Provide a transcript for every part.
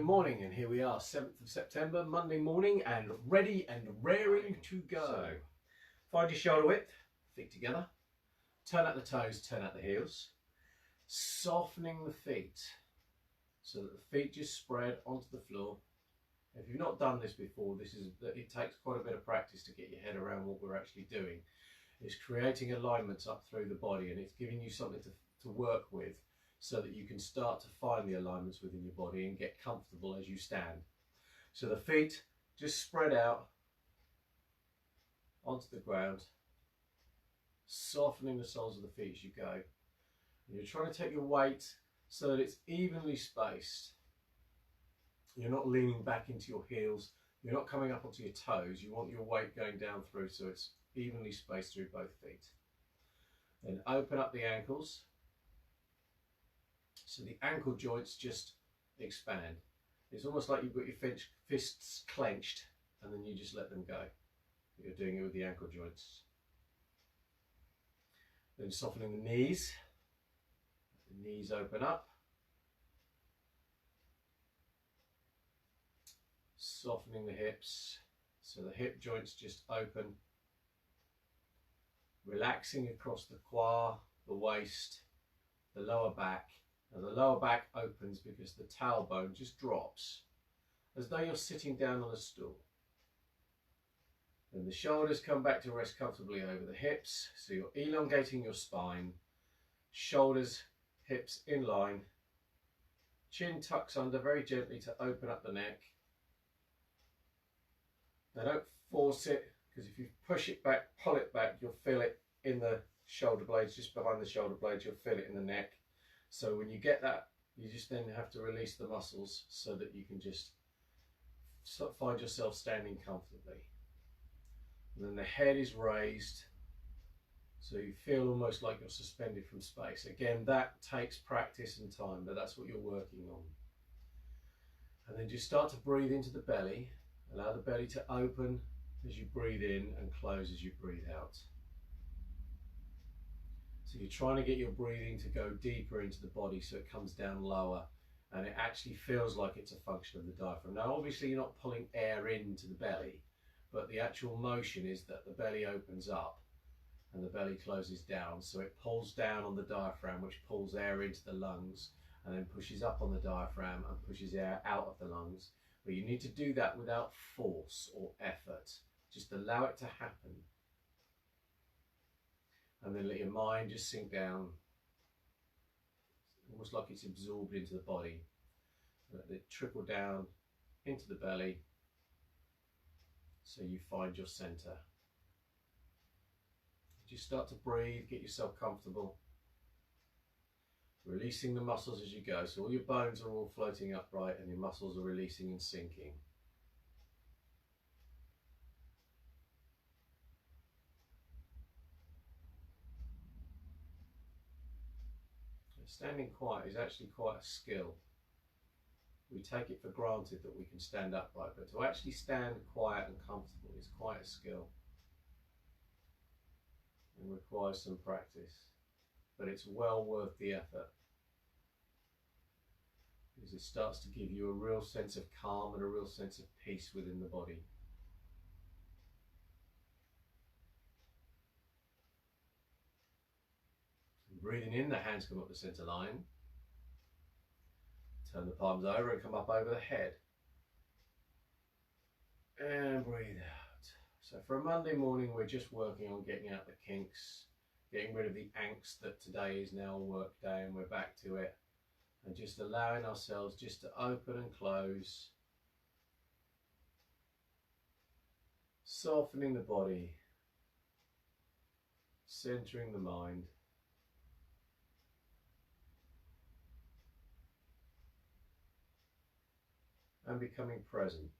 morning, and here we are, 7th of September, Monday morning, and ready and raring to go. So, find your shoulder width, Feet together, turn out the toes, turn out the heels, softening the feet so that the feet just spread onto the floor. If you've not done this before, it takes quite a bit of practice to get your head around what we're actually doing. It's creating alignments up through the body, and it's giving you something to work with, so that you can start to find the alignments within your body and get comfortable as you stand. So the feet just spread out onto the ground, softening the soles of the feet as you go. And you're trying to take your weight so that it's evenly spaced. You're not leaning back into your heels, you're not coming up onto your toes. You want your weight going down through so it's evenly spaced through both feet. Then open up the ankles. So the ankle joints just expand. It's almost like you've got your fists clenched and then you just let them go. You're doing it with the ankle joints. Then softening the knees. The knees open up. Softening the hips. So the hip joints just open. Relaxing across the quad, the waist, the lower back. And the lower back opens because the tailbone just drops, as though you're sitting down on a stool. Then the shoulders come back to rest comfortably over the hips, so you're elongating your spine. Shoulders, hips in line. Chin tucks under very gently to open up the neck. Now don't force it, because if you push it back, pull it back, you'll feel it in the shoulder blades, just behind the shoulder blades, you'll feel it in the neck. So when you get that, you just then have to release the muscles so that you can just find yourself standing comfortably. And then the head is raised, so you feel almost like you're suspended from space. Again, that takes practice and time, but that's what you're working on. And then just start to breathe into the belly. Allow the belly to open as you breathe in and close as you breathe out. So you're trying to get your breathing to go deeper into the body so it comes down lower, and it actually feels like it's a function of the diaphragm. Now obviously you're not pulling air into the belly, but the actual motion is that the belly opens up and the belly closes down. So it pulls down on the diaphragm, which pulls air into the lungs, and then pushes up on the diaphragm and pushes air out of the lungs. But you need to do that without force or effort. Just allow it to happen. And then let your mind just sink down, almost like it's absorbed into the body. Let it trickle down into the belly so you find your center. Just start to breathe, get yourself comfortable. Releasing the muscles as you go, so all your bones are all floating upright and your muscles are releasing and sinking. Standing quiet is actually quite a skill. We take it for granted that we can stand upright, but to actually stand quiet and comfortable is quite a skill and requires some practice, but it's well worth the effort, because it starts to give you a real sense of calm and a real sense of peace within the body. Breathing in, the hands come up the center line. Turn the palms over and come up over the head. And breathe out. So for a Monday morning, we're just working on getting out the kinks, getting rid of the angst that today is now a work day and we're back to it. And just allowing ourselves just to open and close. Softening the body. Centering the mind. And becoming present.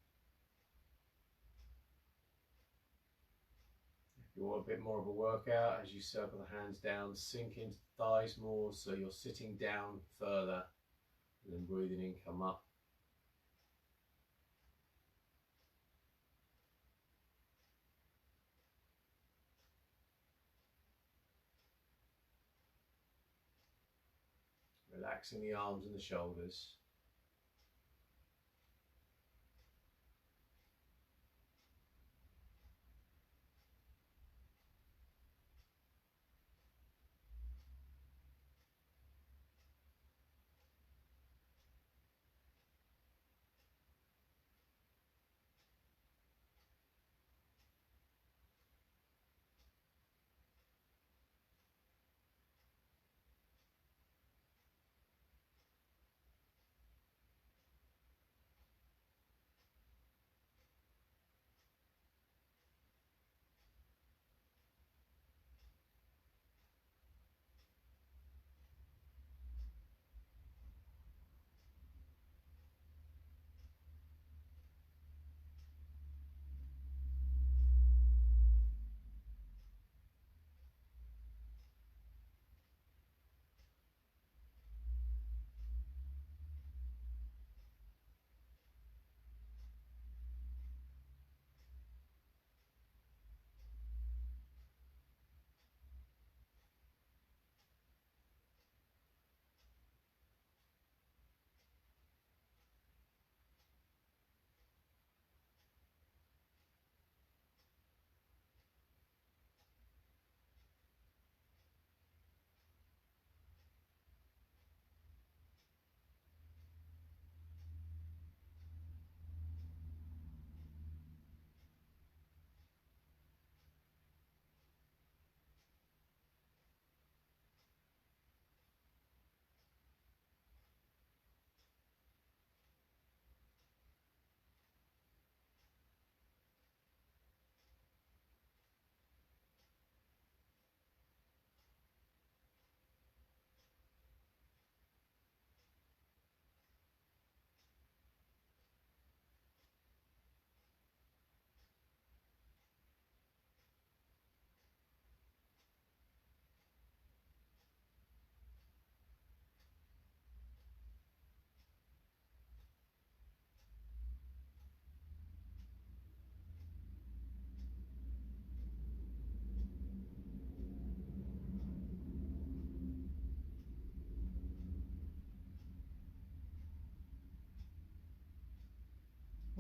If you want a bit more of a workout, as you circle the hands down, sink into the thighs more so you're sitting down further, and then breathing in, come up. Relaxing the arms and the shoulders.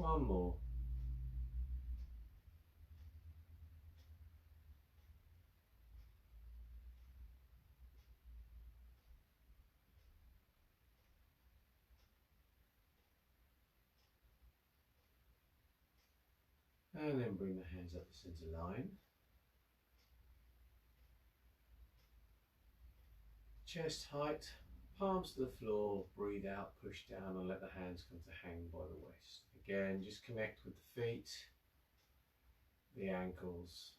One more. And then bring the hands up the centre line. Chest height, palms to the floor, breathe out, push down and let the hands come to hang by the waist. Again, just connect with the feet, the ankles,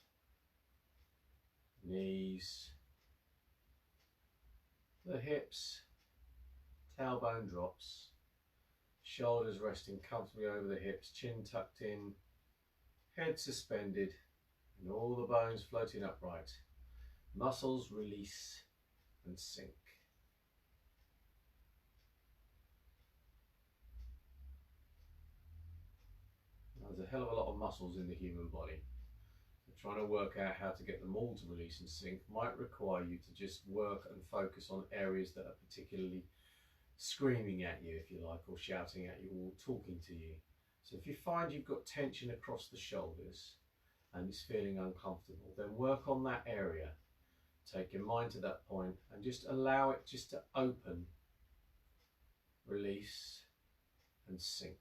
knees, the hips, tailbone drops, shoulders resting comfortably over the hips, chin tucked in, head suspended, and all the bones floating upright. Muscles release and sink. Now, there's a hell of a lot of muscles in the human body. So trying to work out how to get them all to release and sink might require you to just work and focus on areas that are particularly screaming at you, if you like, or shouting at you, or talking to you. So if you find you've got tension across the shoulders and it's feeling uncomfortable, then work on that area. Take your mind to that point and just allow it just to open, release and sink.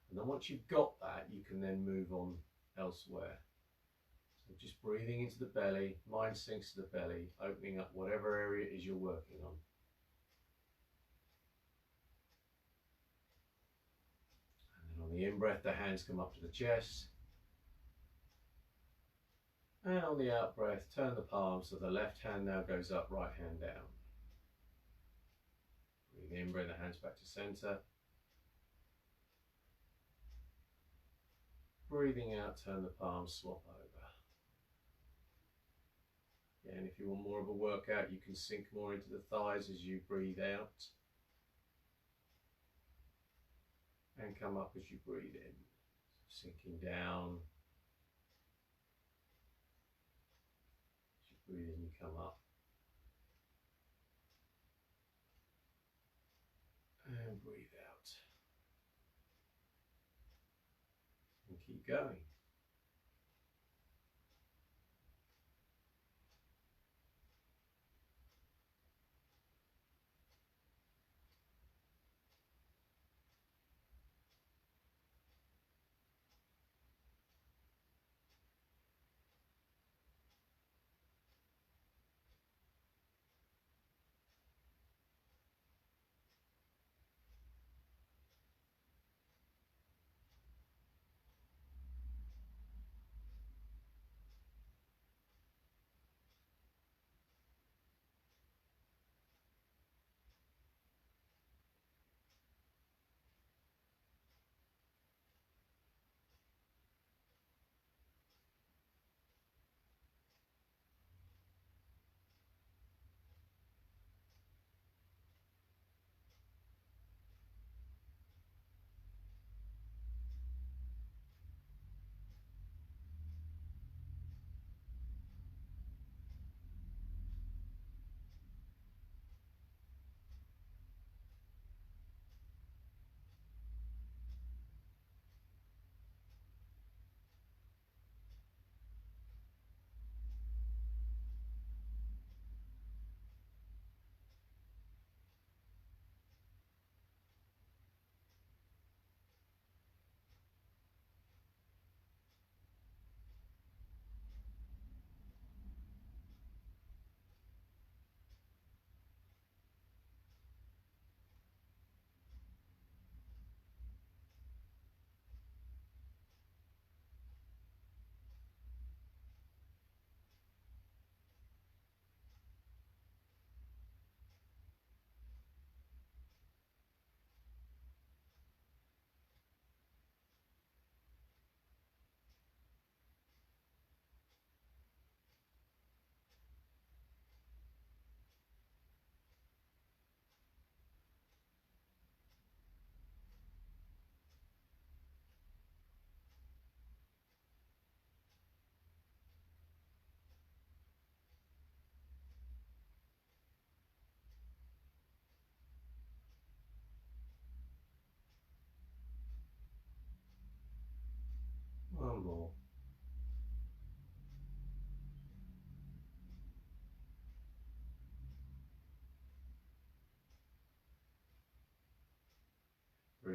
And then once you've got that, you can then move on elsewhere. So just breathing into the belly, mind sinks to the belly, opening up whatever area it is you're working on. And then on the in-breath, the hands come up to the chest. And on the out-breath, turn the palms so the left hand now goes up, right hand down. Breathe in, bring the hands back to center. Breathing out, turn the palms, swap over. And if you want more of a workout, you can sink more into the thighs as you breathe out. And come up as you breathe in. Sinking down. As you breathe in, you come up. And breathe out. And keep going.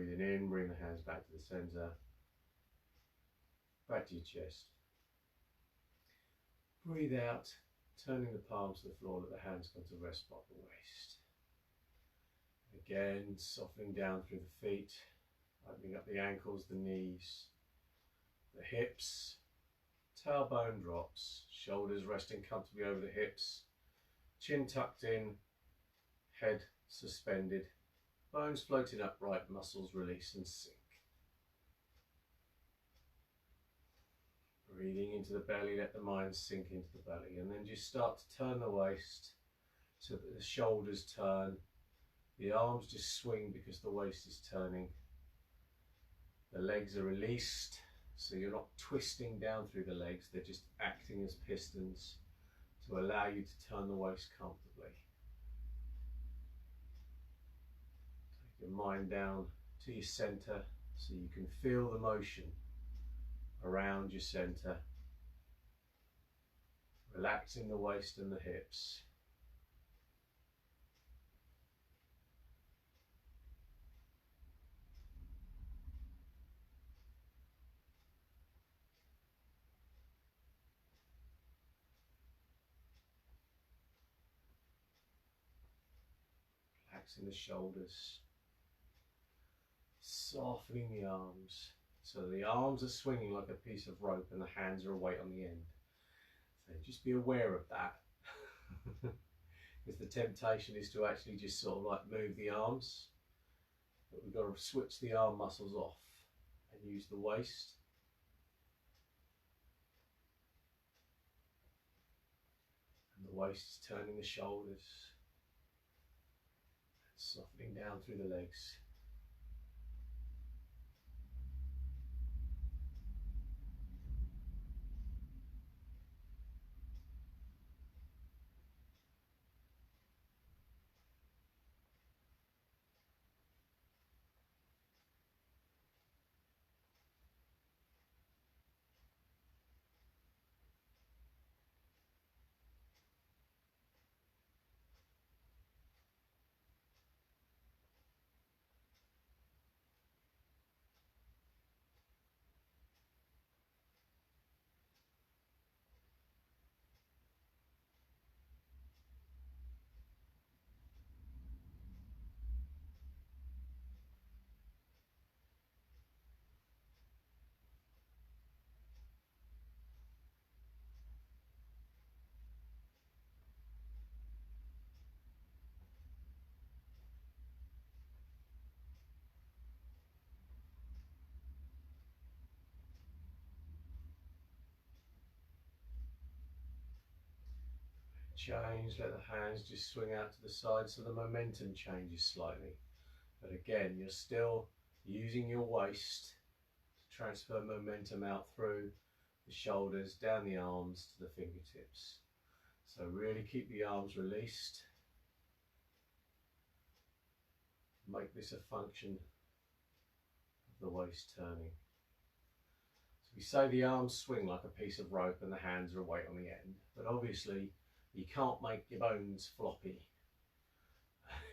Breathing in, bring the hands back to the centre, back to your chest. Breathe out, turning the palms to the floor, let the hands come to rest by the waist. Again, softening down through the feet, opening up the ankles, the knees, the hips, tailbone drops, shoulders resting comfortably over the hips, chin tucked in, head suspended, bones floating upright, muscles release and sink. Breathing into the belly, let the mind sink into the belly, and then just start to turn the waist so that the shoulders turn, the arms just swing because the waist is turning, the legs are released, so you're not twisting down through the legs, they're just acting as pistons to allow you to turn the waist comfortably. Take your mind down to your centre so you can feel the motion around your centre, relaxing the waist and the hips. Relaxing the shoulders, softening the arms. So the arms are swinging like a piece of rope and the hands are a weight on the end. So just be aware of that. Because the temptation is to actually just sort of like move the arms. But we've got to switch the arm muscles off and use the waist. And the waist is turning the shoulders, softening down through the legs. Change, let the hands just swing out to the side so the momentum changes slightly. But again, you're still using your waist to transfer momentum out through the shoulders, down the arms to the fingertips. So really keep the arms released. Make this a function of the waist turning. So we say the arms swing like a piece of rope and the hands are a weight on the end, but obviously you can't make your bones floppy.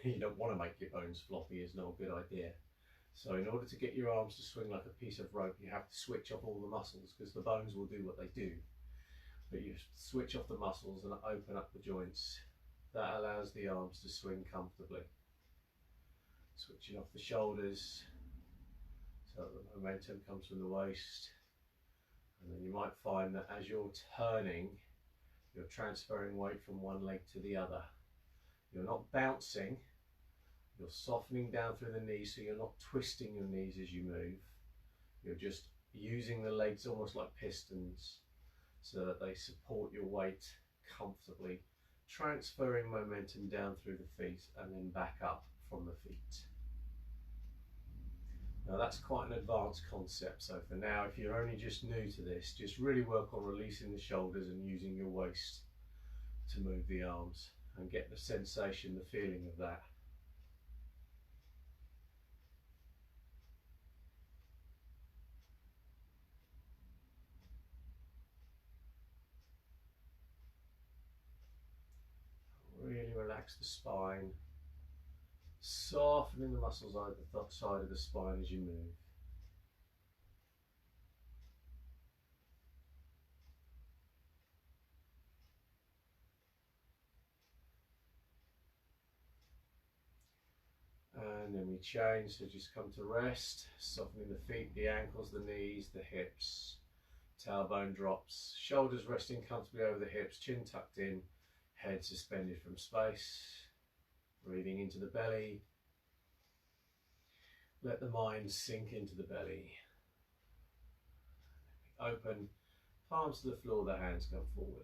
You don't want to make your bones floppy, it's not a good idea. So in order to get your arms to swing like a piece of rope, you have to switch off all the muscles because the bones will do what they do. But you switch off the muscles and open up the joints. That allows the arms to swing comfortably. Switching off the shoulders so that the momentum comes from the waist. And then you might find that as you're turning, you're transferring weight from one leg to the other. You're not bouncing, you're softening down through the knees so you're not twisting your knees as you move. You're just using the legs almost like pistons so that they support your weight comfortably, transferring momentum down through the feet and then back up from the feet. Now that's quite an advanced concept, so for now, if you're only just new to this, just really work on releasing the shoulders and using your waist to move the arms and get the sensation, the feeling of that. Really relax the spine, Softening the muscles either side of the spine as you move. And then we change, so just come to rest, softening the feet, the ankles, the knees, the hips. Tailbone drops, shoulders resting comfortably over the hips, chin tucked in, head suspended from space. Breathing into the belly. Let the mind sink into the belly. Open, palms to the floor, the hands come forward.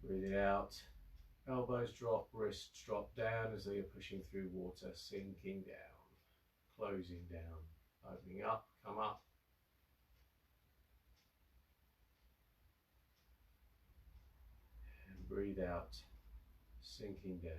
Breathing out, elbows drop, wrists drop down as they are pushing through water, sinking down, closing down, opening up, come up. And breathe out, sinking down.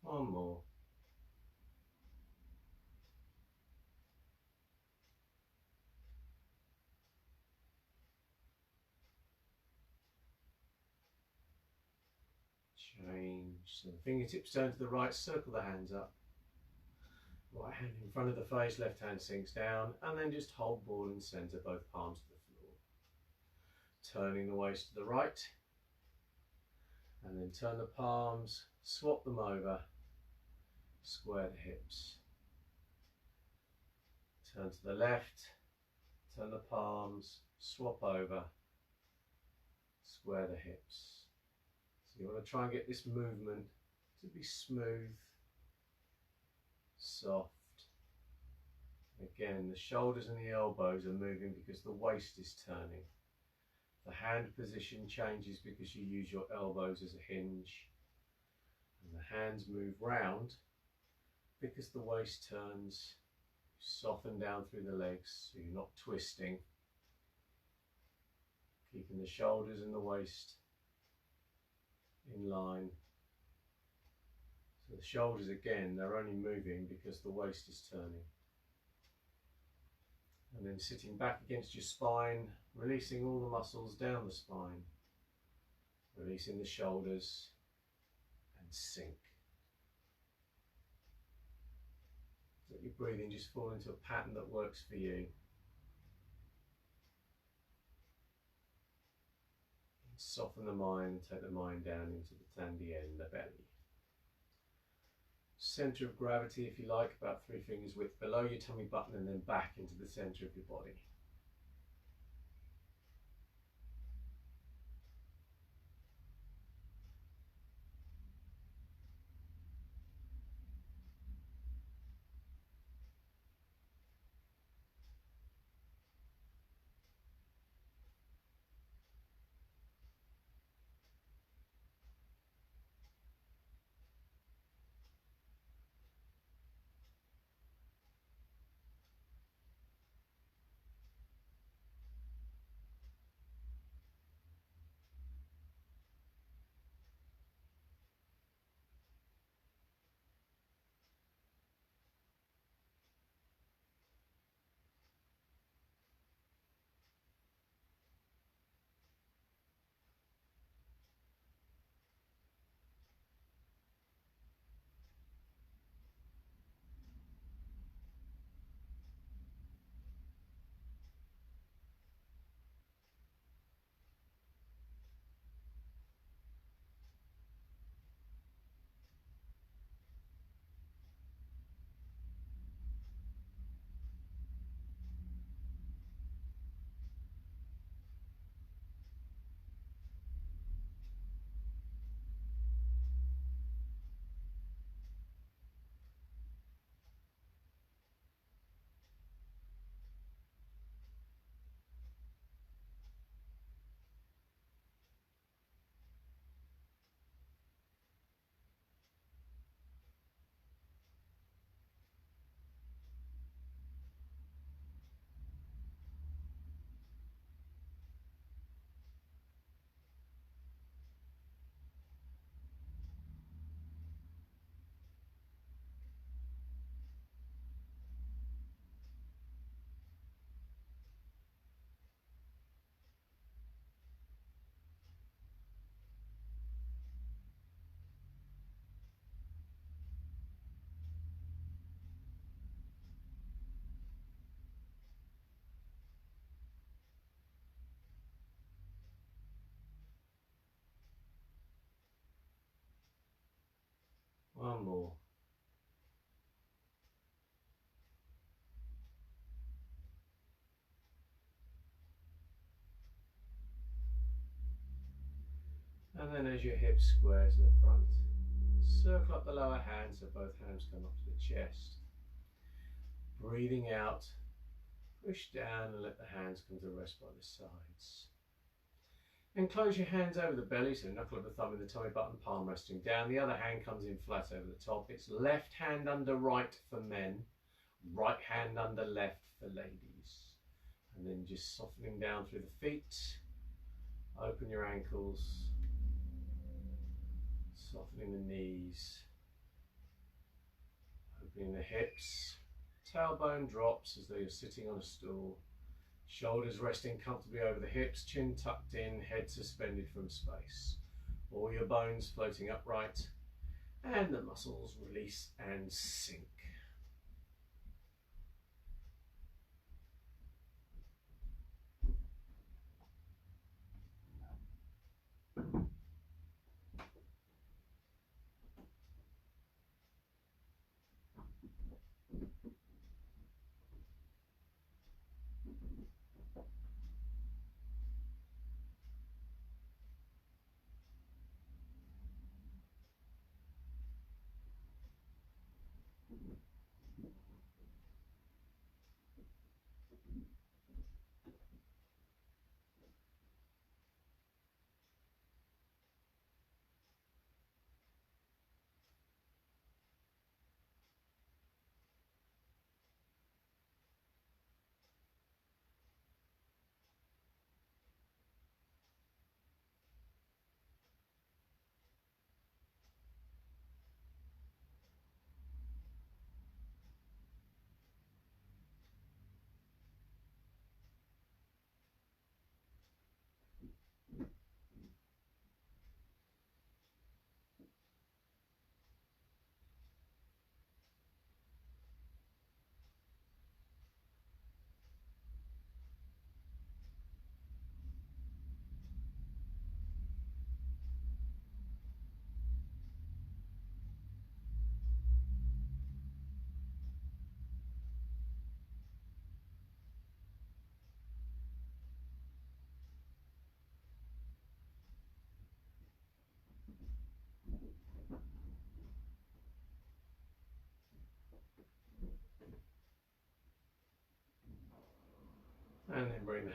One more. Change. So the fingertips turn to the right, circle the hands up. Right hand in front of the face, left hand sinks down, and then just hold ball in centre, both palms to the floor. Turning the waist to the right, and then turn the palms, swap them over, square the hips. Turn to the left, turn the palms, swap over, square the hips. So you want to try and get this movement to be smooth, soft. Again, the shoulders and the elbows are moving because the waist is turning. The hand position changes because you use your elbows as a hinge. And the hands move round because the waist turns. You soften down through the legs so you're not twisting. Keeping the shoulders and the waist in line. So the shoulders, again, they're only moving because the waist is turning. And then sitting back against your spine, releasing all the muscles down the spine, releasing the shoulders, and sink. Let your breathing just fall into a pattern that works for you. And soften the mind, take the mind down into the Tandien, the belly. Centre of gravity, if you like, about 3 fingers width below your tummy button, and then back into the centre of your body. One more. And then as your hips square to the front, circle up the lower hands so both hands come up to the chest. Breathing out, push down and let the hands come to rest by the sides. And close your hands over the belly, so knuckle of the thumb in the tummy button, palm resting down. The other hand comes in flat over the top. It's left hand under right for men, right hand under left for ladies. And then just softening down through the feet. Open your ankles. Softening the knees. Opening the hips. Tailbone drops as though you're sitting on a stool. Shoulders resting comfortably over the hips, chin tucked in, head suspended from space. All your bones floating upright, and the muscles release and sink.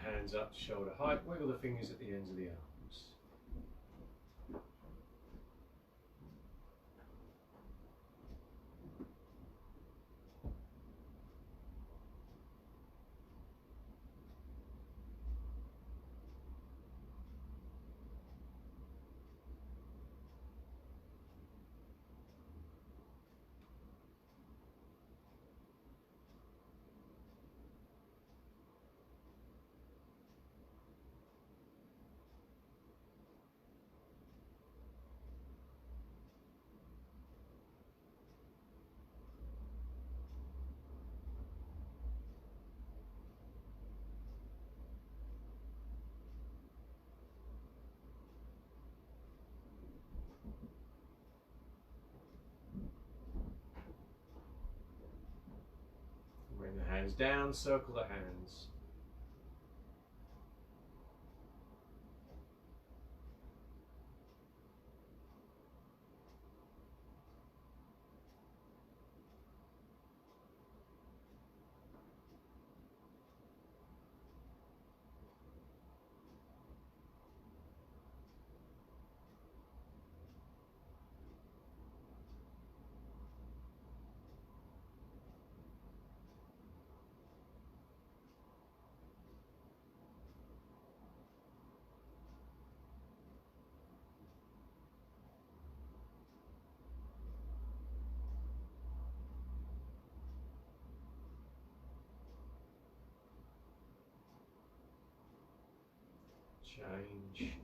hands up to shoulder height, wiggle the fingers at the ends of the arms. Bring the hands down, circle the hands. Change.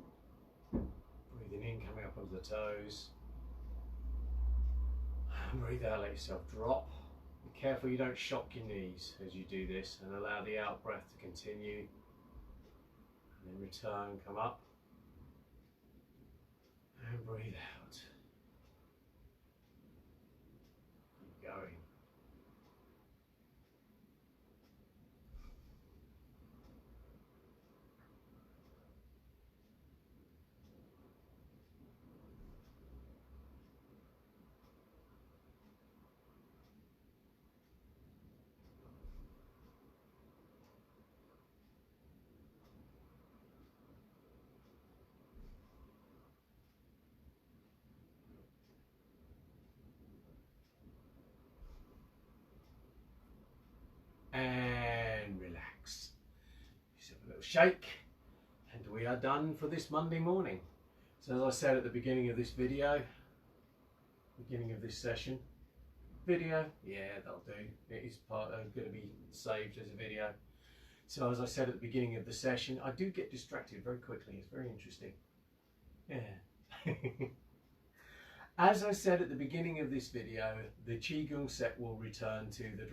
Breathing in, coming up onto the toes. And breathe out, let yourself drop. Be careful you don't shock your knees as you do this, and allow the out breath to continue. And then return, come up. And breathe out. Keep going. And relax. Just have a little shake, and we are done for this Monday morning. So as I said at the beginning of this video, beginning of this session, video, yeah, that'll do. It is going to be saved as a video. So as I said at the beginning of the session, I do get distracted very quickly. It's very interesting. Yeah. As I said at the beginning of this video, the Qigong set will return to the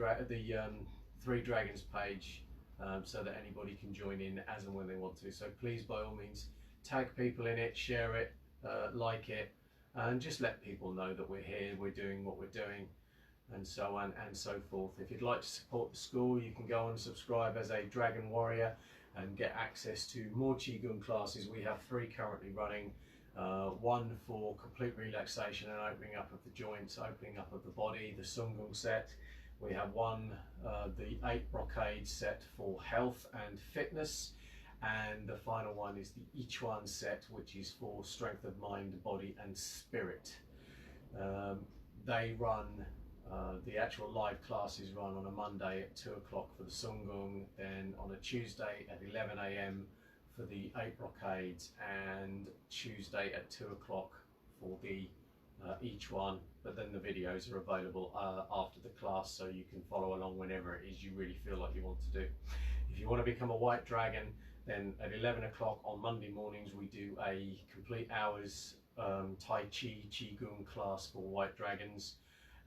Three Dragons page, so that anybody can join in as and when they want to. So please, by all means, tag people in it, share it, like it, and just let people know that we're here, we're doing what we're doing, and so on and so forth. If you'd like to support the school, you can go and subscribe as a Dragon Warrior and get access to more Qigong classes. We have 3 currently running. One for complete relaxation and opening up of the joints, opening up of the body, the Gung set. We have one, the 8 brocade set for health and fitness, and the final one is the Ichuan set, which is for strength of mind, body and spirit. They run, the actual live classes run on a Monday at 2 o'clock for the Gung, then on a Tuesday at 11 AM for the 8 brocades, and Tuesday at 2 o'clock for the each one, but then the videos are available after the class, so you can follow along whenever it is you really feel like you want to do. If you want to become a white dragon, then at 11 o'clock on Monday mornings we do a complete hour's Tai Chi Qigong class for white dragons.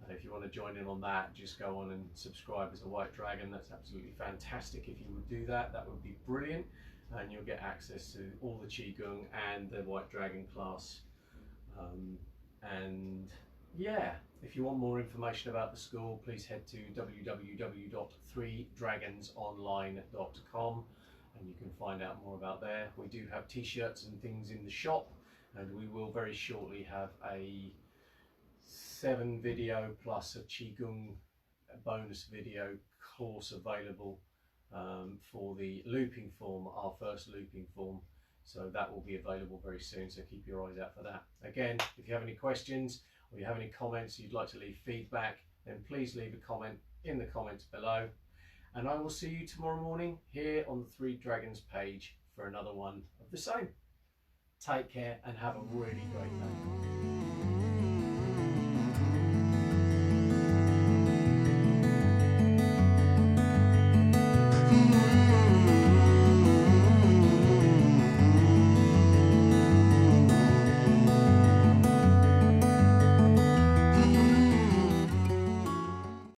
If you want to join in on that, just go on and subscribe as a white dragon. That's absolutely fantastic. If you would do that, that would be brilliant, and you'll get access to all the Qigong and the white dragon class. And yeah, if you want more information about the school, please head to www.3dragonsonline.com and you can find out more about there. We do have t-shirts and things in the shop, and we will very shortly have a 7 video plus a Qigong bonus video course available for the looping form, our first looping form. So that will be available very soon, so keep your eyes out for that. Again, if you have any questions or you have any comments, you'd like to leave feedback, then please leave a comment in the comments below. And I will see you tomorrow morning here on the Three Dragons page for another one of the same. Take care and have a really great day.